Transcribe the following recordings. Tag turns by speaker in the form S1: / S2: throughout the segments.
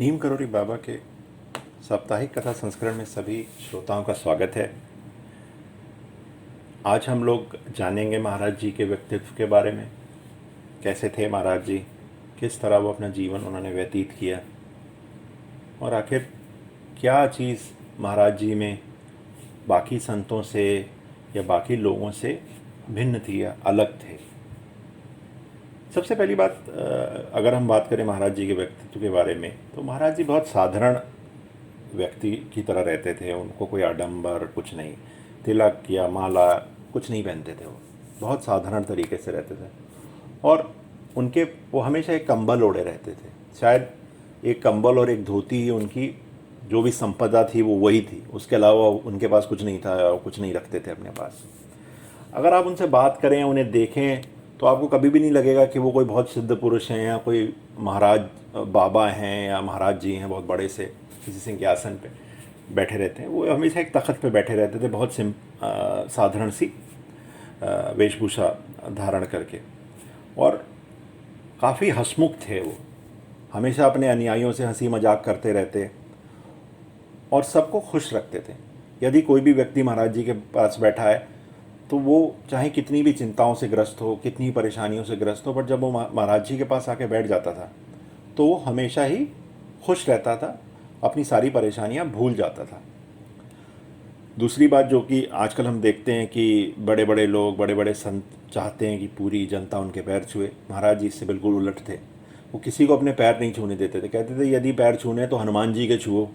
S1: नीम करोली बाबा के साप्ताहिक कथा संस्करण में सभी श्रोताओं का स्वागत है। आज हम लोग जानेंगे महाराज जी के व्यक्तित्व के बारे में। कैसे थे महाराज जी, किस तरह वो अपना जीवन उन्होंने व्यतीत किया और आखिर क्या चीज़ महाराज जी में बाकी संतों से या बाकी लोगों से भिन्न थी या अलग थे। सबसे पहली बात, अगर हम बात करें महाराज जी के व्यक्तित्व के बारे में, तो महाराज जी बहुत साधारण व्यक्ति की तरह रहते थे। उनको कोई आडंबर कुछ नहीं, तिलक या माला कुछ नहीं पहनते थे। वो बहुत साधारण तरीके से रहते थे और वो हमेशा एक कंबल ओढ़े रहते थे। शायद एक कंबल और एक धोती ही उनकी जो भी संपदा थी वो वही थी। उसके अलावा उनके पास कुछ नहीं था और कुछ नहीं रखते थे अपने पास। अगर आप उनसे बात करें, उन्हें देखें, तो आपको कभी भी नहीं लगेगा कि वो कोई बहुत सिद्ध पुरुष हैं या कोई महाराज बाबा हैं या महाराज जी हैं बहुत बड़े से किसी सिंहासन पे बैठे रहते हैं। वो हमेशा एक तख्त पे बैठे रहते थे, बहुत साधारण सी वेशभूषा धारण करके, और काफ़ी हंसमुख थे। वो हमेशा अपने अनुयायियों से हंसी मजाक करते रहते और सबको खुश रखते थे। यदि कोई भी व्यक्ति महाराज जी के पास बैठा है तो वो चाहे कितनी भी चिंताओं से ग्रस्त हो, कितनी परेशानियों से ग्रस्त हो, पर जब वो महाराज जी के पास आके बैठ जाता था तो वो हमेशा ही खुश रहता था, अपनी सारी परेशानियां भूल जाता था। दूसरी बात जो कि आजकल हम देखते हैं कि बड़े बड़े लोग, बड़े बड़े संत चाहते हैं कि पूरी जनता उनके पैर छुए। महाराज जी इससे बिल्कुल उलट थे। वो किसी को अपने पैर नहीं छूने देते थे। कहते थे यदि पैर छूने तो हनुमान जी के छुओ,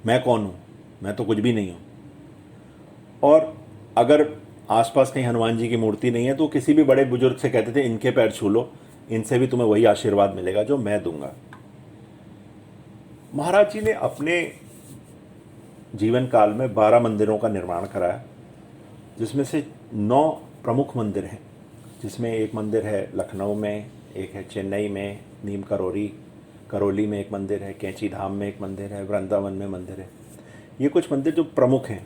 S1: मैं कौन हूँ, मैं तो कुछ भी नहीं हूँ। और अगर आसपास कहीं हनुमान जी की मूर्ति नहीं है तो किसी भी बड़े बुजुर्ग से कहते थे इनके पैर छू लो, इनसे भी तुम्हें वही आशीर्वाद मिलेगा जो मैं दूंगा। महाराज जी ने अपने जीवन काल में 12 मंदिरों का निर्माण कराया, जिसमें से 9 प्रमुख मंदिर हैं। जिसमें एक मंदिर है लखनऊ में, एक है चेन्नई में, नीम करोली में एक मंदिर है, कैंची धाम में एक मंदिर है, वृंदावन में मंदिर है। ये कुछ मंदिर जो प्रमुख हैं।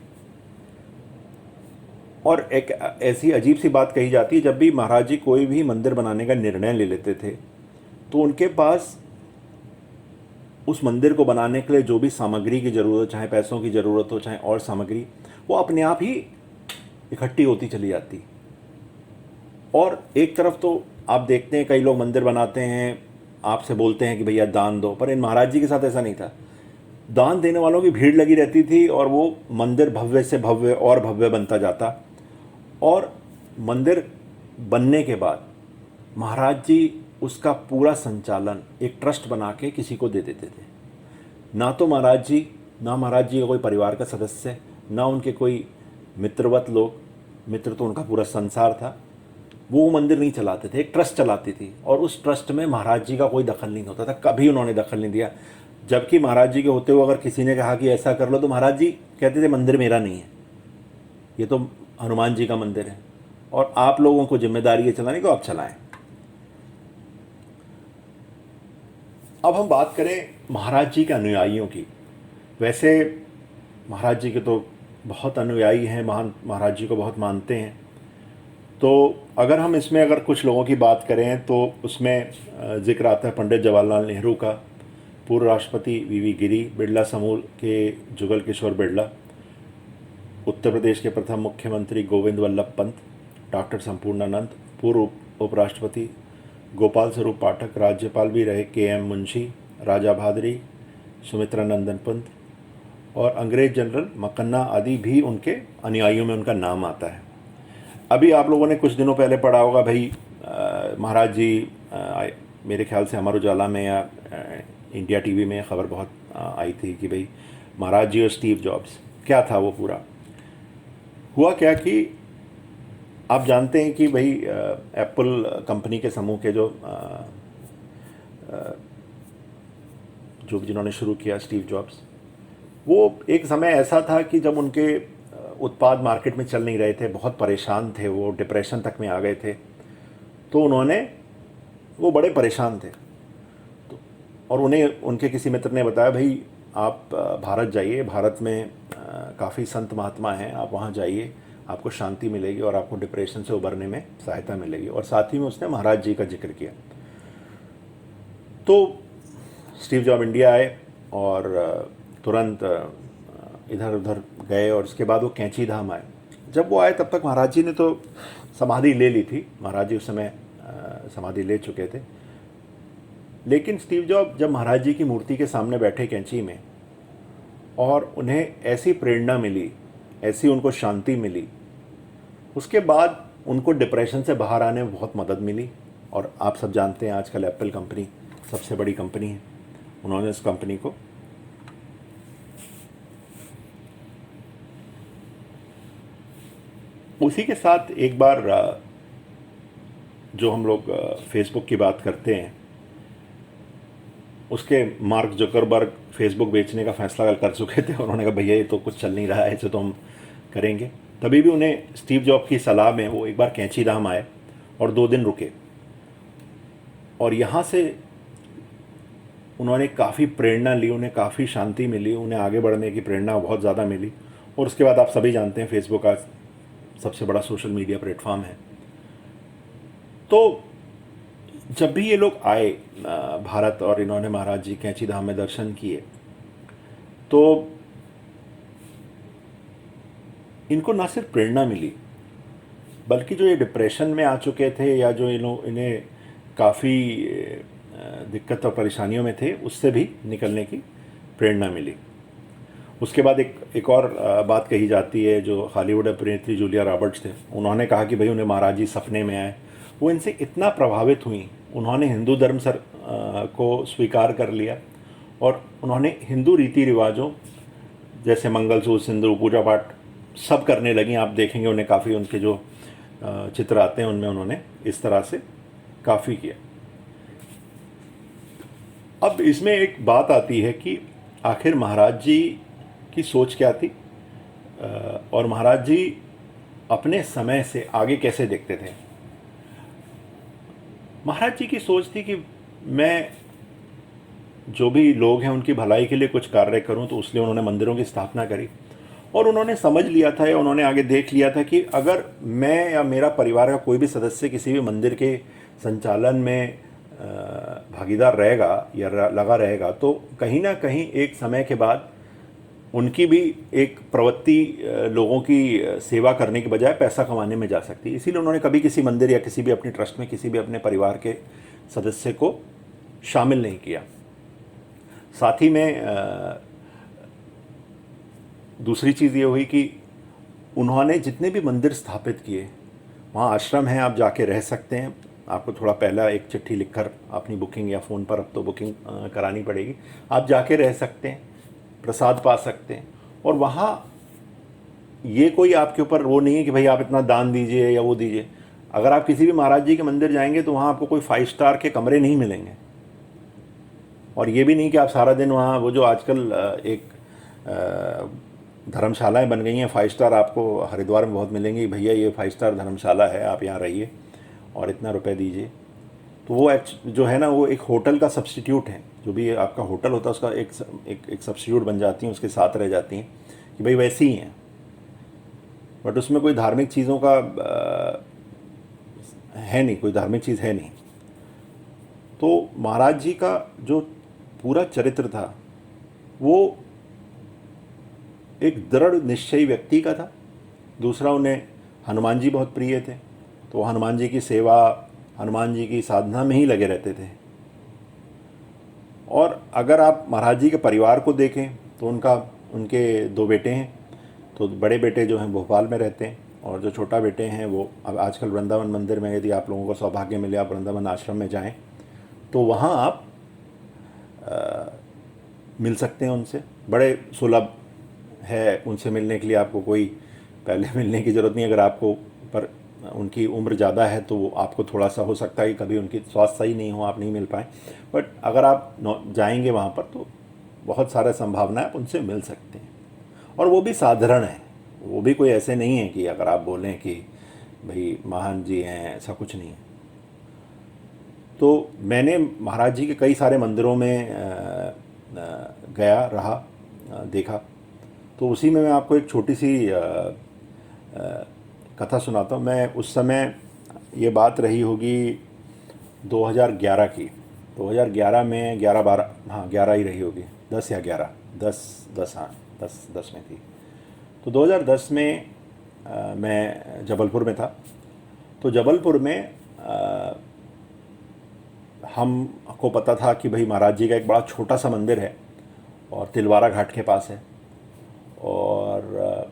S1: और एक ऐसी अजीब सी बात कही जाती है, जब भी महाराज जी कोई भी मंदिर बनाने का निर्णय ले लेते थे तो उनके पास उस मंदिर को बनाने के लिए जो भी सामग्री की ज़रूरत, चाहे पैसों की ज़रूरत हो चाहे और सामग्री, वो अपने आप ही इकट्ठी होती चली जाती। और एक तरफ तो आप देखते हैं कई लोग मंदिर बनाते हैं, आपसे बोलते हैं कि भैया दान दो, पर इन महाराज जी के साथ ऐसा नहीं था। दान देने वालों की भीड़ लगी रहती थी और वो मंदिर भव्य से भव्य और भव्य बनता जाता। और मंदिर बनने के बाद महाराज जी उसका पूरा संचालन एक ट्रस्ट बना के किसी को दे देते थे। ना तो महाराज जी, ना महाराज जी का कोई परिवार का सदस्य, ना उनके कोई मित्रवत लोग, मित्र तो उनका पूरा संसार था, वो मंदिर नहीं चलाते थे। एक ट्रस्ट चलाती थी और उस ट्रस्ट में महाराज जी का कोई दखल नहीं होता था। कभी उन्होंने दखल नहीं दिया। जबकि महाराज जी के होते हुए अगर किसी ने कहा कि ऐसा कर लो तो महाराज जी कहते थे मंदिर मेरा नहीं है, ये तो हनुमान जी का मंदिर है और आप लोगों को जिम्मेदारी है चलाने को, आप चलाएं। अब हम बात करें महाराज जी के अनुयायियों की। वैसे महाराज जी के तो बहुत अनुयायी हैं, महाराज जी को बहुत मानते हैं। तो अगर हम इसमें अगर कुछ लोगों की बात करें तो उसमें जिक्र आता है पंडित जवाहरलाल नेहरू का, पूर्व राष्ट्रपति वी गिरी, बिरला समूह के जुगल किशोर बिरला, उत्तर प्रदेश के प्रथम मुख्यमंत्री गोविंद वल्लभ पंत, डॉक्टर संपूर्णानंद, पूर्व उपराष्ट्रपति गोपाल स्वरूप पाठक, राज्यपाल भी रहे के.एम. मुंशी, राजा भादरी, सुमित्रा नंदन पंत और अंग्रेज जनरल मकन्ना आदि भी उनके अनुयायियों में उनका नाम आता है। अभी आप लोगों ने कुछ दिनों पहले पढ़ा होगा भाई, महाराज जी, मेरे ख्याल से अमर उजाला में या इंडिया टीवी में खबर बहुत आई थी कि भाई महाराज जी और स्टीव जॉब्स, क्या था वो पूरा। हुआ क्या कि आप जानते हैं कि भाई एप्पल कंपनी के समूह के जो जिन्होंने शुरू किया, स्टीव जॉब्स, वो एक समय ऐसा था कि जब उनके उत्पाद मार्केट में चल नहीं रहे थे, बहुत परेशान थे, वो डिप्रेशन तक में आ गए थे। तो वो बड़े परेशान थे। तो और उन्हें उनके किसी मित्र ने बताया भाई आप भारत जाइए, भारत में काफ़ी संत महात्मा हैं, आप वहाँ जाइए, आपको शांति मिलेगी और आपको डिप्रेशन से उबरने में सहायता मिलेगी। और साथ ही में उसने महाराज जी का जिक्र किया। तो स्टीव जॉब इंडिया आए और तुरंत इधर उधर गए और उसके बाद वो कैंची धाम आए। जब वो आए तब तक महाराज जी ने तो समाधि ले ली थी, महाराज जी उस समय समाधि ले चुके थे। लेकिन स्टीव जॉब जब महाराज जी की मूर्ति के सामने बैठे कैंची में और उन्हें ऐसी प्रेरणा मिली, ऐसी उनको शांति मिली, उसके बाद उनको डिप्रेशन से बाहर आने में बहुत मदद मिली। और आप सब जानते हैं आजकल एप्पल कंपनी सबसे बड़ी कंपनी है, उन्होंने इस कंपनी को उसी के साथ एक बार जो हम लोग फेसबुक की बात करते हैं, उसके मार्क जुकरबर्ग फेसबुक बेचने का फैसला कर चुके थे। उन्होंने कहा भैया ये तो कुछ चल नहीं रहा है, इसे तो हम करेंगे। तभी भी उन्हें स्टीव जॉब की सलाह में वो एक बार कैंची धाम आए और 2 दिन रुके और यहाँ से उन्होंने काफ़ी प्रेरणा ली, उन्हें काफ़ी शांति मिली, उन्हें आगे बढ़ने की प्रेरणा बहुत ज़्यादा मिली। और उसके बाद आप सभी जानते हैं फेसबुक आज सबसे बड़ा सोशल मीडिया प्लेटफॉर्म है। तो जब भी ये लोग आए भारत और इन्होंने महाराज जी कैंची धाम में दर्शन किए, तो इनको ना सिर्फ प्रेरणा मिली बल्कि जो ये डिप्रेशन में आ चुके थे या जो इन्हें काफ़ी दिक्कत और परेशानियों में थे, उससे भी निकलने की प्रेरणा मिली। उसके बाद एक और बात कही जाती है, जो हॉलीवुड अभिनेत्री जूलिया रॉबर्ट्स थे, उन्होंने कहा कि भाई उन्हें महाराज जी सपने में आए। वो इनसे इतना प्रभावित हुई, उन्होंने हिंदू धर्म को स्वीकार कर लिया और उन्होंने हिंदू रीति रिवाजों जैसे मंगलसूत्र, सिंदूर, पूजा पाठ सब करने लगी। आप देखेंगे उन्हें काफ़ी उनके जो चित्र आते हैं उनमें उन्होंने इस तरह से काफ़ी किया। अब इसमें एक बात आती है कि आखिर महाराज जी की सोच क्या थी और महाराज जी अपने समय से आगे कैसे देखते थे। महाराज जी की सोच थी कि मैं जो भी लोग हैं उनकी भलाई के लिए कुछ कार्य करूं, तो उसलिए उन्होंने मंदिरों की स्थापना करी। और उन्होंने समझ लिया था या उन्होंने आगे देख लिया था कि अगर मैं या मेरा परिवार का कोई भी सदस्य किसी भी मंदिर के संचालन में भागीदार रहेगा या लगा रहेगा, तो कहीं ना कहीं एक समय के बाद उनकी भी एक प्रवृत्ति लोगों की सेवा करने के बजाय पैसा कमाने में जा सकती है। इसीलिए उन्होंने कभी किसी मंदिर या किसी भी अपनी ट्रस्ट में किसी भी अपने परिवार के सदस्य को शामिल नहीं किया। साथ ही में दूसरी चीज़ ये हुई कि उन्होंने जितने भी मंदिर स्थापित किए, वहाँ आश्रम हैं, आप जाके रह सकते हैं। आपको थोड़ा पहला एक चिट्ठी लिखकर अपनी बुकिंग या फ़ोन पर अब तो बुकिंग करानी पड़ेगी, आप जाके रह सकते हैं, प्रसाद पा सकते हैं। और वहाँ ये कोई आपके ऊपर वो नहीं है कि भाई आप इतना दान दीजिए या वो दीजिए। अगर आप किसी भी महाराज जी के मंदिर जाएंगे तो वहाँ आपको कोई 5 स्टार के कमरे नहीं मिलेंगे। और ये भी नहीं कि आप सारा दिन वहाँ, वो जो आजकल एक धर्मशालाएं बन गई हैं 5 स्टार, आपको हरिद्वार में बहुत मिलेंगी, भैया ये 5 स्टार धर्मशाला है, आप यहाँ रहिए और इतना रुपए दीजिए। तो वो जो है ना, वो एक होटल का सब्स्टिट्यूट है। जो भी आपका होटल होता है उसका एक सब्स्टिट्यूट बन जाती हैं, उसके साथ रह जाती हैं कि भाई वैसी ही हैं, बट उसमें कोई धार्मिक चीज़ों का है नहीं, कोई धार्मिक चीज़ है नहीं। तो महाराज जी का जो पूरा चरित्र था वो एक दृढ़ निश्चयी व्यक्ति का था। दूसरा, उन्हें हनुमान जी बहुत प्रिय थे, तो हनुमान जी की सेवा, हनुमान जी की साधना में ही लगे रहते थे। और अगर आप महाराज जी के परिवार को देखें तो उनके 2 बेटे हैं। तो बड़े बेटे जो हैं भोपाल में रहते हैं और जो छोटा बेटे हैं वो अब आजकल वृंदावन मंदिर में, यदि आप लोगों को सौभाग्य मिले आप वृंदावन आश्रम में जाएं तो वहाँ आप मिल सकते हैं उनसे। बड़े सुलभ है उनसे मिलने के लिए, आपको कोई पहले मिलने की ज़रूरत नहीं। अगर आपको पर उनकी उम्र ज़्यादा है तो वो आपको थोड़ा सा हो सकता है कि कभी उनकी स्वास्थ्य सही नहीं हो, आप नहीं मिल पाएँ, बट अगर आप जाएंगे वहाँ पर तो बहुत सारे संभावना है आप उनसे मिल सकते हैं। और वो भी साधारण है, वो भी कोई ऐसे नहीं है कि अगर आप बोलें कि भाई महान जी हैं, ऐसा कुछ नहीं है। तो मैंने महाराज जी के कई सारे मंदिरों में गया रहा, देखा। तो उसी में मैं आपको एक छोटी सी कथा सुनाता हूँ। मैं उस समय, ये बात रही होगी 2011 की, 2011 में 11-12, हाँ 11 ही रही होगी, 10 या 11, 10 हाँ, 10 में थी। तो 2010 में मैं जबलपुर में था। तो जबलपुर में हमको पता था कि भाई महाराज जी का एक बड़ा छोटा सा मंदिर है और तिलवारा घाट के पास है। और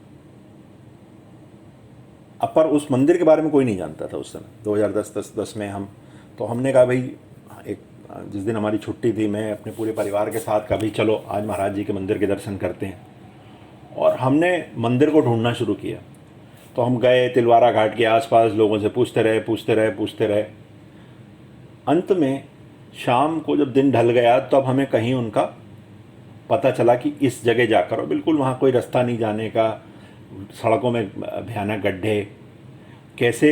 S1: पर उस मंदिर के बारे में कोई नहीं जानता था उस समय, 2010 में हमने कहा भाई, एक जिस दिन हमारी छुट्टी थी, मैं अपने पूरे परिवार के साथ कहा भाई चलो आज महाराज जी के मंदिर के दर्शन करते हैं। और हमने मंदिर को ढूंढना शुरू किया। तो हम गए तिलवारा घाट के आसपास, लोगों से पूछते रहे। अंत में शाम को जब दिन ढल गया तब हमें कहीं उनका पता चला कि इस जगह जाकर, और बिल्कुल वहाँ कोई रास्ता नहीं जाने का, सड़कों में भयानक गड्ढे, कैसे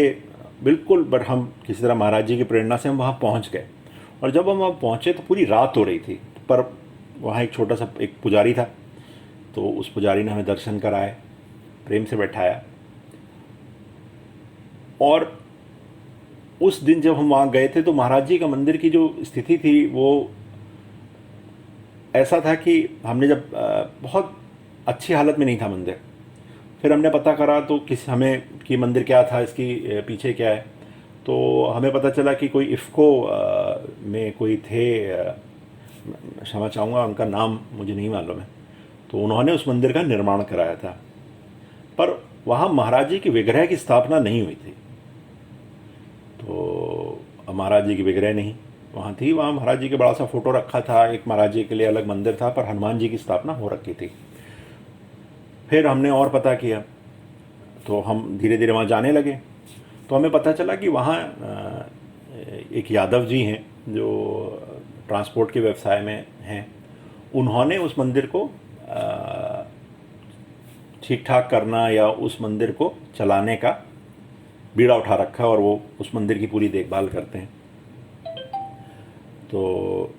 S1: बिल्कुल। बट हम किसी तरह महाराज जी की प्रेरणा से हम वहाँ पहुँच गए। और जब हम वहाँ पहुँचे तो पूरी रात हो रही थी, पर वहाँ एक छोटा सा एक पुजारी था, तो उस पुजारी ने हमें दर्शन कराए, प्रेम से बैठाया। और उस दिन जब हम वहाँ गए थे तो महाराज जी का मंदिर की जो स्थिति थी वो ऐसा था कि हमने जब बहुत अच्छी हालत में नहीं था मंदिर। फिर हमने पता करा तो हमें कि मंदिर क्या था, इसकी पीछे क्या है। तो हमें पता चला कि कोई इफ़को में कोई थे, क्षमा चाहूँगा उनका नाम मुझे नहीं मालूम है। तो उन्होंने उस मंदिर का निर्माण कराया था, पर वहाँ महाराज जी की विग्रह की स्थापना नहीं हुई थी। तो महाराज जी की विग्रह नहीं वहाँ थी, वहाँ महाराज जी के बड़ा सा फोटो रखा था, एक महाराज जी के लिए अलग मंदिर था, पर हनुमान जी की स्थापना हो रखी थी। फिर हमने और पता किया, तो हम धीरे धीरे वहाँ जाने लगे। तो हमें पता चला कि वहाँ एक यादव जी हैं जो ट्रांसपोर्ट के व्यवसाय में हैं। उन्होंने उस मंदिर को ठीक ठाक करना या उस मंदिर को चलाने का बीड़ा उठा रखा है, और वो उस मंदिर की पूरी देखभाल करते हैं। तो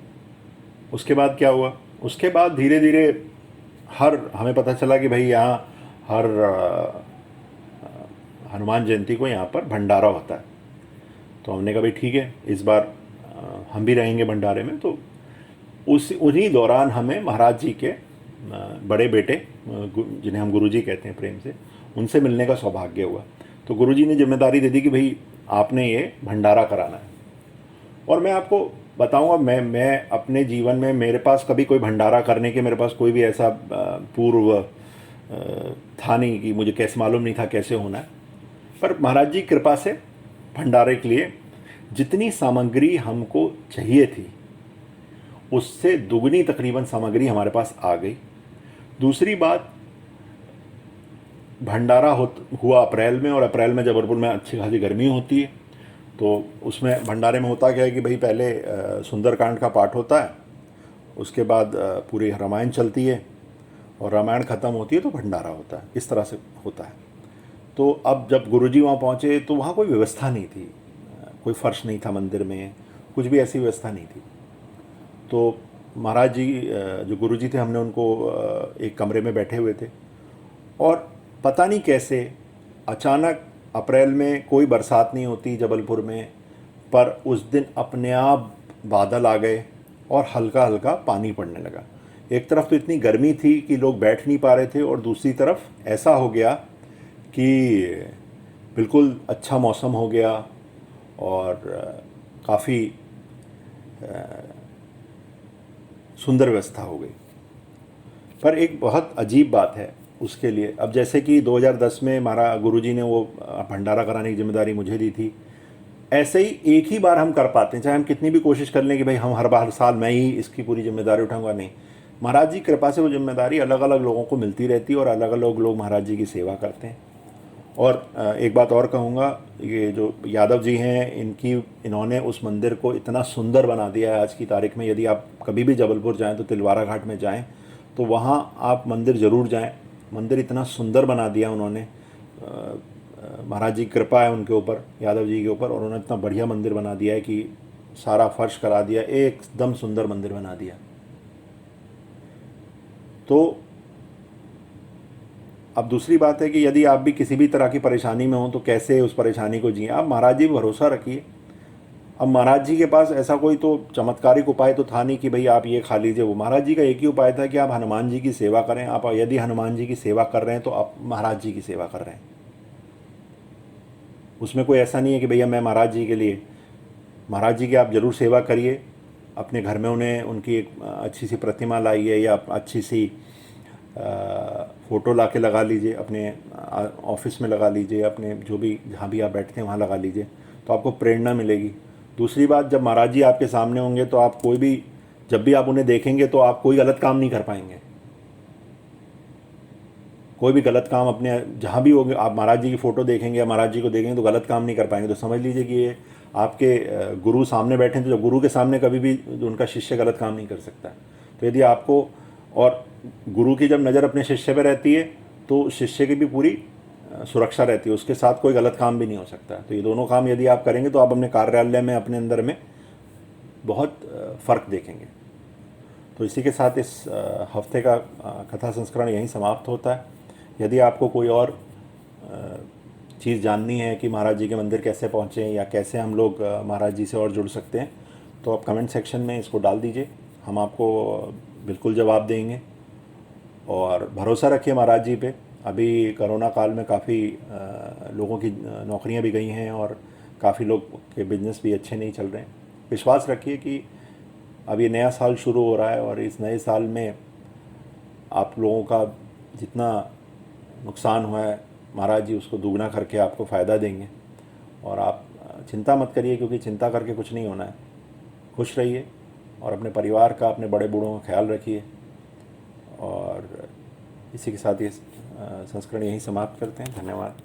S1: उसके बाद क्या हुआ, उसके बाद धीरे धीरे हमें पता चला कि भाई यहाँ हर हनुमान जयंती को यहाँ पर भंडारा होता है। तो हमने कहा भाई ठीक है, इस बार हम भी रहेंगे भंडारे में। तो उन्हीं दौरान हमें महाराज जी के बड़े बेटे, जिन्हें हम गुरुजी कहते हैं प्रेम से, उनसे मिलने का सौभाग्य हुआ। तो गुरुजी ने जिम्मेदारी दे दी कि भाई आपने ये भंडारा कराना है। और मैं आपको बताऊंगा, मैं अपने जीवन में मेरे पास कभी कोई भंडारा करने के, मेरे पास कोई भी ऐसा पूर्व था नहीं कि मुझे कैसे मालूम नहीं था कैसे होना है। पर महाराज जी की कृपा से भंडारे के लिए जितनी सामग्री हमको चाहिए थी उससे दुगनी तकरीबन सामग्री हमारे पास आ गई। दूसरी बात, भंडारा हुआ अप्रैल में, और अप्रैल में जबलपुर में अच्छी खासी गर्मी होती है। तो उसमें भंडारे में होता क्या है कि भाई पहले सुंदरकांड का पाठ होता है, उसके बाद पूरी रामायण चलती है, और रामायण ख़त्म होती है तो भंडारा होता है। इस तरह से होता है। तो अब जब गुरुजी वहाँ पहुँचे तो वहाँ कोई व्यवस्था नहीं थी, कोई फर्श नहीं था मंदिर में, कुछ भी ऐसी व्यवस्था नहीं थी। तो महाराज जी जो गुरुजी थे, हमने उनको एक कमरे में बैठे हुए थे, और पता नहीं कैसे अचानक अप्रैल में कोई बरसात नहीं होती जबलपुर में, पर उस दिन अपने आप बादल आ गए और हल्का हल्का पानी पड़ने लगा। एक तरफ तो इतनी गर्मी थी कि लोग बैठ नहीं पा रहे थे, और दूसरी तरफ ऐसा हो गया कि बिल्कुल अच्छा मौसम हो गया, और काफ़ी सुंदर व्यवस्था हो गई। पर एक बहुत अजीब बात है उसके लिए। अब जैसे कि 2010 में हमारा गुरुजी ने वो भंडारा कराने की जिम्मेदारी मुझे दी थी, ऐसे ही एक ही बार हम कर पाते हैं, चाहे हम कितनी भी कोशिश कर लें कि भाई हम हर साल मैं ही इसकी पूरी जिम्मेदारी उठाऊंगा, नहीं। महाराज जी की कृपा से वो जिम्मेदारी अलग अलग लोगों को मिलती रहती है, और अलग अलग लोग महाराज जी की सेवा करते हैं। और एक बात और कहूँगा, ये जो यादव जी हैं, इन्होंने उस मंदिर को इतना सुंदर बना दिया है आज की तारीख में। यदि आप कभी भी जबलपुर जाएं तो तिलवारा घाट में जाएं, तो वहाँ आप मंदिर ज़रूर जाएं। मंदिर इतना सुंदर बना दिया उन्होंने, महाराज जी की कृपा है उनके ऊपर, यादव जी के ऊपर, और उन्होंने इतना बढ़िया मंदिर बना दिया है कि सारा फर्श करा दिया, एकदम सुंदर मंदिर बना दिया। तो अब दूसरी बात है कि यदि आप भी किसी भी तरह की परेशानी में हो तो कैसे उस परेशानी को जिए। आप महाराज जी पर भरोसा रखिए, अब महाराज जी के पास ऐसा कोई तो चमत्कारिक उपाय तो था नहीं कि भाई आप ये खा लीजिए वो। महाराज जी का एक ही उपाय था कि आप हनुमान जी की सेवा करें। आप यदि हनुमान जी की सेवा कर रहे हैं तो आप महाराज जी की सेवा कर रहे हैं। उसमें कोई ऐसा नहीं है कि भैया मैं महाराज जी के लिए, महाराज जी की आप ज़रूर सेवा करिए। अपने घर में उन्हें उनकी एक अच्छी सी प्रतिमा लाइए या अच्छी सी फ़ोटो ला के लगा लीजिए, अपने ऑफिस में लगा लीजिए, अपने जो भी जहाँ भी आप बैठते हैं वहाँ लगा लीजिए, तो आपको प्रेरणा मिलेगी। दूसरी बात, जब महाराज जी आपके सामने होंगे तो आप कोई भी, जब भी आप उन्हें देखेंगे तो आप कोई गलत काम नहीं कर पाएंगे। कोई भी गलत काम अपने जहाँ भी होंगे, आप महाराज जी की फ़ोटो देखेंगे या महाराज जी को देखेंगे तो गलत काम नहीं कर पाएंगे। तो समझ लीजिए कि ये आपके गुरु सामने बैठे हैं, तो जब गुरु के सामने कभी भी उनका शिष्य गलत काम नहीं कर सकता। तो यदि आपको, और गुरु की जब नज़र अपने शिष्य पर रहती है तो शिष्य की भी पूरी सुरक्षा रहती है, उसके साथ कोई गलत काम भी नहीं हो सकता। तो ये दोनों काम यदि आप करेंगे तो आप अपने कार्यालय में, अपने अंदर में बहुत फ़र्क देखेंगे। तो इसी के साथ इस हफ्ते का कथा संस्करण यहीं समाप्त होता है। यदि आपको कोई और चीज़ जाननी है कि महाराज जी के मंदिर कैसे पहुँचें या कैसे हम लोग महाराज जी से और जुड़ सकते हैं, तो आप कमेंट सेक्शन में इसको डाल दीजिए, हम आपको बिल्कुल जवाब देंगे। और भरोसा रखिए महाराज जी पे। अभी कोरोना काल में काफ़ी लोगों की नौकरियां भी गई हैं और काफ़ी लोग के बिजनेस भी अच्छे नहीं चल रहे हैं। विश्वास रखिए कि अब ये नया साल शुरू हो रहा है और इस नए साल में आप लोगों का जितना नुकसान हुआ है, महाराज जी उसको दुगना करके आपको फ़ायदा देंगे। और आप चिंता मत करिए, क्योंकि चिंता करके कुछ नहीं होना है। खुश रहिए और अपने परिवार का, अपने बड़े बूढ़ों का ख्याल रखिए। और इसी के साथ ये संस्करण यहीं समाप्त करते हैं। धन्यवाद।